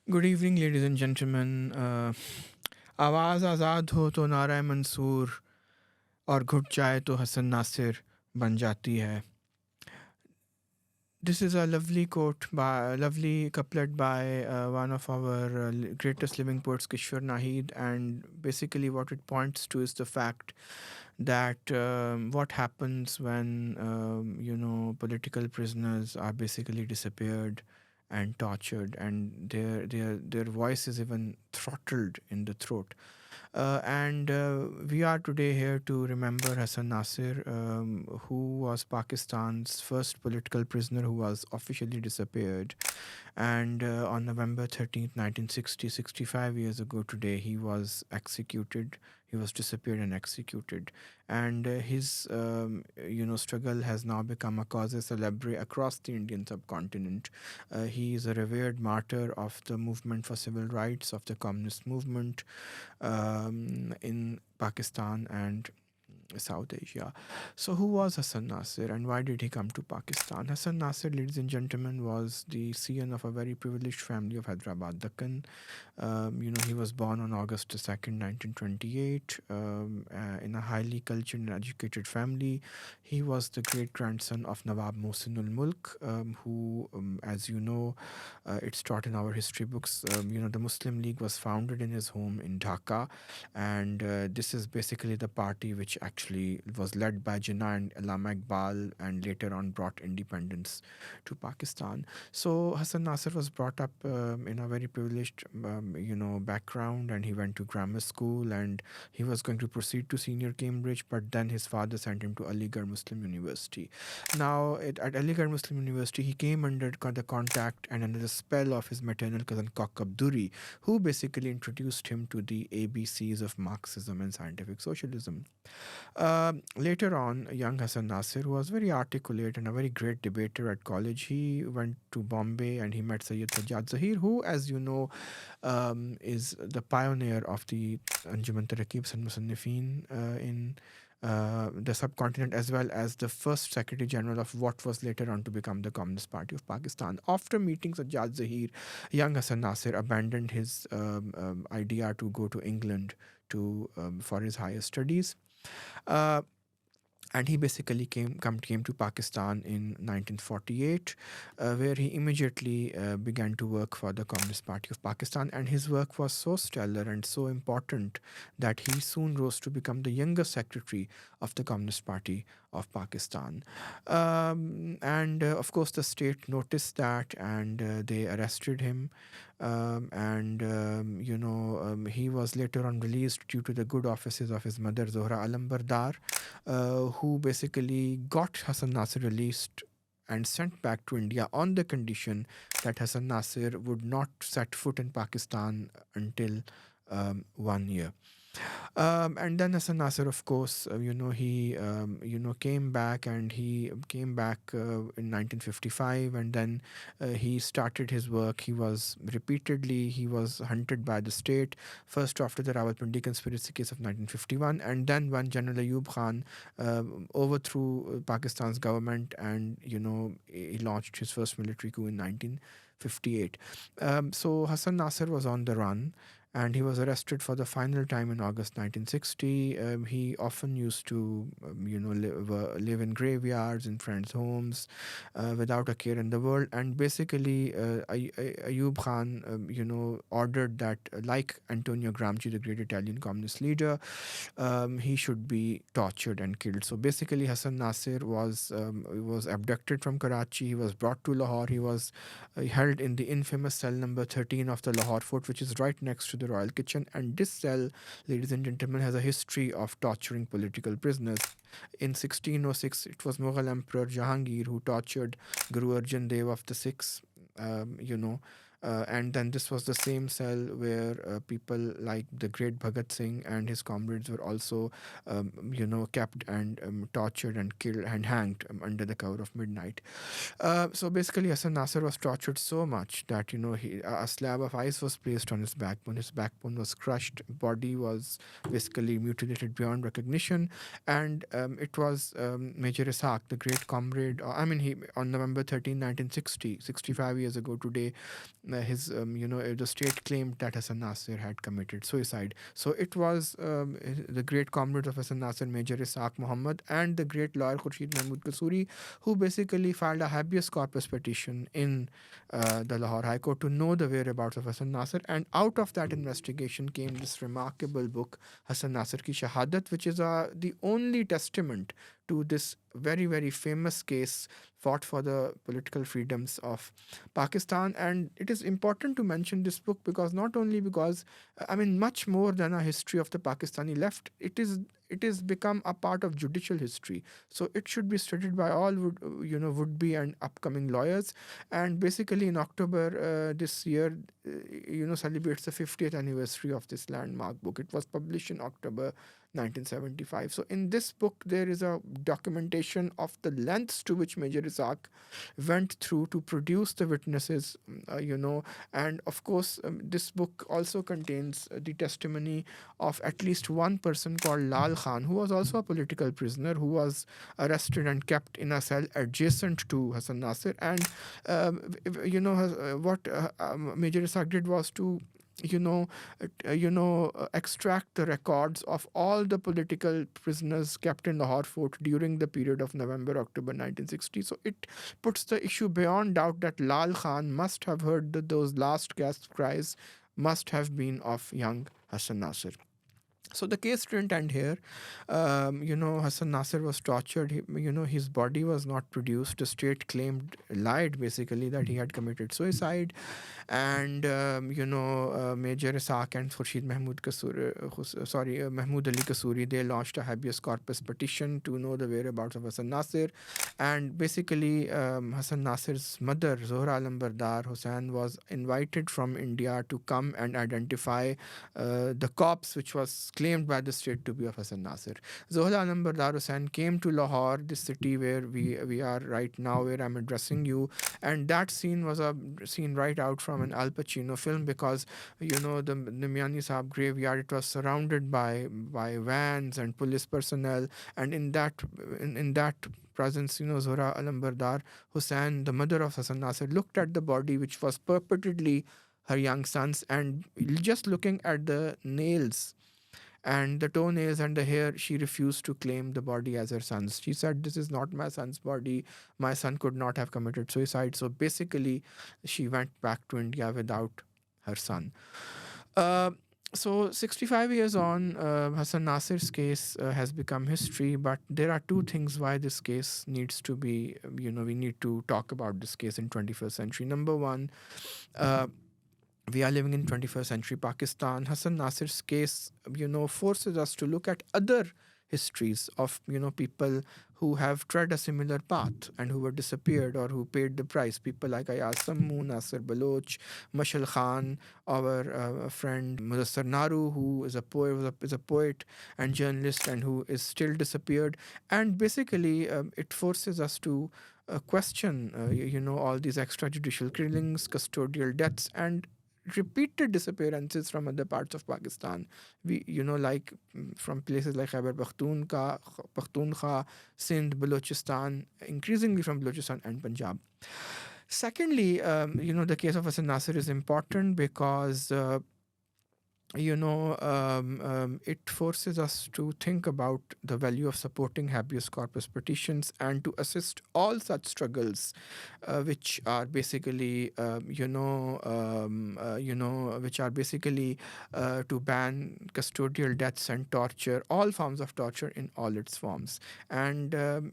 Good evening, ladies and gentlemen. आवाज़ आज़ाद हो तो नारा मंसूर और घुट जाए तो हसन नासिर बन जाती है. This is a lovely quote by lovely couplet by one of our greatest living poets, Kishore Nahid, and basically what it points to is the fact that what happens when political prisoners are basically disappeared and tortured, and their voice is even throttled in the throat. And we are today here to remember Hassan Nasir, who was Pakistan's first political prisoner who was officially disappeared. And on November 13th, 1960, 65 years ago today, he was executed. He was disappeared and executed. And his struggle has now become a cause célèbre across the Indian subcontinent. He is a revered martyr of the movement for civil rights, of the communist movement in Pakistan and South Asia. So, who was Hassan Nasir and why did he come to Pakistan? Hassan Nasir, ladies and gentlemen, was the son of a very privileged family of Hyderabad Deccan. He was born on August 2nd, 1928, in a highly cultured and educated family. He was the great grandson of Nawab Mohsin ul Mulk, who, as you know, it's taught in our history books. The Muslim League was founded in his home in Dhaka, and this is basically the party which actually was led by Jinnah and Allama Iqbal, and later on brought independence to Pakistan. So Hassan Nasir was brought up in a very privileged, background, and he went to grammar school, and he was going to proceed to senior Cambridge, but then his father sent him to Aligarh Muslim University. Now, at Aligarh Muslim University, he came under the contact and under the spell of his maternal cousin Kakab Duri, who basically introduced him to the ABCs of Marxism and scientific socialism. Later on, young Hassan Nasir, who was very articulate and a very great debater at college, he went to Bombay and he met Sayyid Sajjad Zahir, who, as you know, is the pioneer of the Anjuman Taraqib and Musannifin in the subcontinent, as well as the first Secretary General of what was later on to become the Communist Party of Pakistan. After meeting Sajjad Zahir, young Hassan Nasir abandoned his idea to go to England for his higher studies. Uh, and he basically came to Pakistan in 1948, where he immediately began to work for the Communist Party of Pakistan. And his work was so stellar and so important that he soon rose to become the youngest secretary of the Communist Party of Pakistan. And of course, the state noticed that, and they arrested him. He was later on released due to the good offices of his mother, Zohra Alambardar, who basically got Hassan Nasir released and sent back to India on the condition that Hassan Nasir would not set foot in Pakistan until 1 year. And then Hassan Nasir, of course, came back, and he came back in 1955, and then he started his work. He was hunted by the state, first after the Rawalpindi conspiracy case of 1951, and then when General Ayub Khan overthrew Pakistan's government, and, he launched his first military coup in 1958. So Hassan Nasir was on the run, and he was arrested for the final time in August 1960. He often used to, live in graveyards, in friends' homes, without a care in the world. And basically, Ayub Khan, ordered that, like Antonio Gramsci, the great Italian communist leader, he should be tortured and killed. So basically, Hassan Nasir was abducted from Karachi. He was brought to Lahore. He was held in the infamous cell number 13 of the Lahore Fort, which is right next to the royal kitchen. And this cell, ladies and gentlemen, has a history of torturing political prisoners. In 1606, it was Mughal Emperor Jahangir who tortured Guru Arjan Dev of the Sikhs. And then this was the same cell where people like the great Bhagat Singh and his comrades were also, kept and tortured and killed and hanged under the cover of midnight. So basically, Hassan Nasser was tortured so much that, a slab of ice was placed on his backbone. His backbone was crushed. Body was basically mutilated beyond recognition. And it was Major Ishaq, the great comrade. He on November 13, 1960, 65 years ago today, the state claimed that Hassan Nasir had committed suicide. So it was the great comrades of Hassan Nasir, Major Isaac Muhammad, and the great lawyer Khurshid Mahmood Kasuri, who basically filed a habeas corpus petition in the Lahore High Court to know the whereabouts of Hassan Nasir. And out of that investigation came this remarkable book, Hassan Nasir Ki Shahadat, which is the only testament to this very, very famous case fought for the political freedoms of Pakistan. And it is important to mention this book because not only because, I mean, much more than a history of the Pakistani left, it is become a part of judicial history. So it should be studied by all would be and upcoming lawyers. And basically in October this year, celebrates the 50th anniversary of this landmark book. It was published in October 1975. So in this book, there is a documentation of the lengths to which Major Isaac went through to produce the witnesses, and of course, this book also contains the testimony of at least one person called Lal Khan, who was also a political prisoner, who was arrested and kept in a cell adjacent to Hassan Nasir. And, what Major Isaac did was to extract the records of all the political prisoners kept in Lahore Fort during the period of November-October 1960. So it puts the issue beyond doubt that Lal Khan must have heard that those last gasp cries must have been of young Hassan Nasir. So the case didn't end here. Hassan Nasir was tortured. His body was not produced. The state lied basically that he had committed suicide. And, Major Isaac and Khurshid Mahmood Kasuri, Mahmood Ali Kasuri, they launched a habeas corpus petition to know the whereabouts of Hassan Nasir. And basically, Hassan Nasir's mother, Zohra Alambardar Hussain, was invited from India to come and identify the corpse which was claimed by the state to be of Hassan Nasir. Zohra Alambardar Hussain came to Lahore, this city where we are right now, where I'm addressing you. And that scene was a scene right out from an Al Pacino film because, the Miani Saab graveyard, it was surrounded by vans and police personnel. And in that presence, Zohra Alambardar Hussain, the mother of Hassan Nasir, looked at the body which was purportedly her young son's, and just looking at the nails and the toenails and the hair, she refused to claim the body as her son's. She said, "This is not my son's body. My son could not have committed suicide." So basically, she went back to India without her son. So 65 years on, Hassan Nasir's case has become history, but there are two things why this case needs to be, we need to talk about this case in 21st century. Number one, we are living in 21st century Pakistan. Hassan Nasir's case, forces us to look at other histories of, people who have tread a similar path and who were disappeared or who paid the price. People like Ayaz Sammu, Nasir Baloch, Mashal Khan, our friend Mudassar Naru, who is a poet and journalist and who is still disappeared. And basically, it forces us to question, all these extrajudicial killings, custodial deaths, and repeated disappearances from other parts of Pakistan. From places like Khyber Pakhtunkhwa, Sindh, Balochistan, increasingly from Balochistan and Punjab. Secondly, the case of Hassan Nasir is important because it forces us to think about the value of supporting habeas corpus petitions and to assist all such struggles, which are basically, which are basically to ban custodial deaths and torture, all forms of torture in all its forms. And, and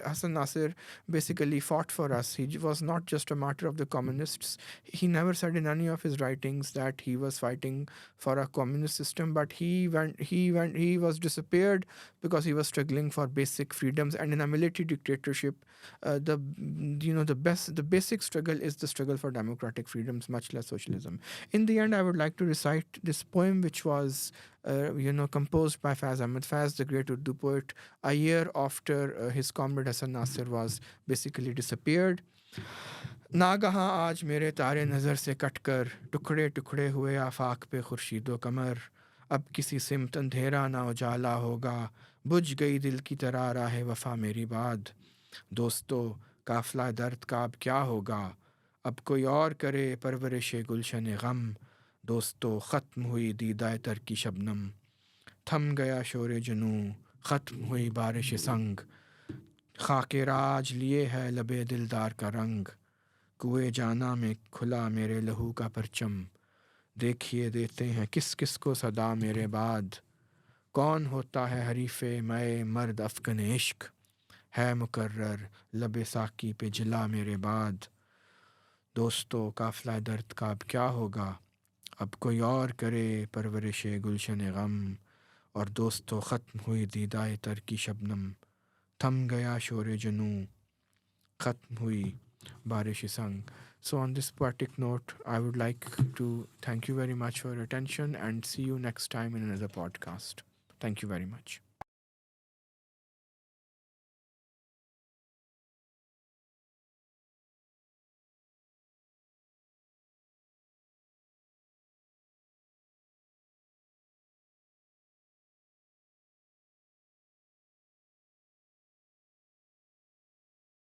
Hassan Nasir basically fought for us. He was not just a martyr of the communists. He never said in any of his writings that he was fighting for a communist system, but he was disappeared because he was struggling for basic freedoms. And in a military dictatorship, the basic struggle is the struggle for democratic freedoms, much less socialism. In the end, I would like to recite this poem which was composed by Faiz Ahmed Faiz, the great Urdu poet, a year after his comrade Hassan Nasir was basically disappeared. नागहां आज मेरे तारे नज़र से कटकर टुकड़े टुकड़े हुए आफाक पे खुर्शीदो कमर अब किसी सिमत अंधेरा ना उजाला होगा बुझ गई दिल की तरह राह वफा मेरी बात दोस्तों काफिला दर्द का अब क्या होगा अब कोई और करे परवरिश गुलशन गम, दोस्तों ख़त्म हुई दीदाए तर की शबनम, थम गया शोर जनू, ख़त्म हुई बारिश संग, खाके राज लिए है लबे दिलदार का रंग, कुएं जाना में खुला मेरे लहू का परचम, देखिए देते हैं किस किस को सदा मेरे बाद, कौन होता है हरीफे मैं मर्द अफगन इश्क, है मुकर्रर लबे साकी पे जिला मेरे बाद, दोस्तों काफिला दर्द का अब क्या होगा, अब कोई और करे परवरिश गुलशन गम, और दोस्तों ख़त्म हुई दीदाए तर की शबनम, थम गया शोर जनू, ख़त्म हुई बारिश संग. So on this poetic note, I would like to thank you very much for your attention and see you next time in another podcast. Thank you very much.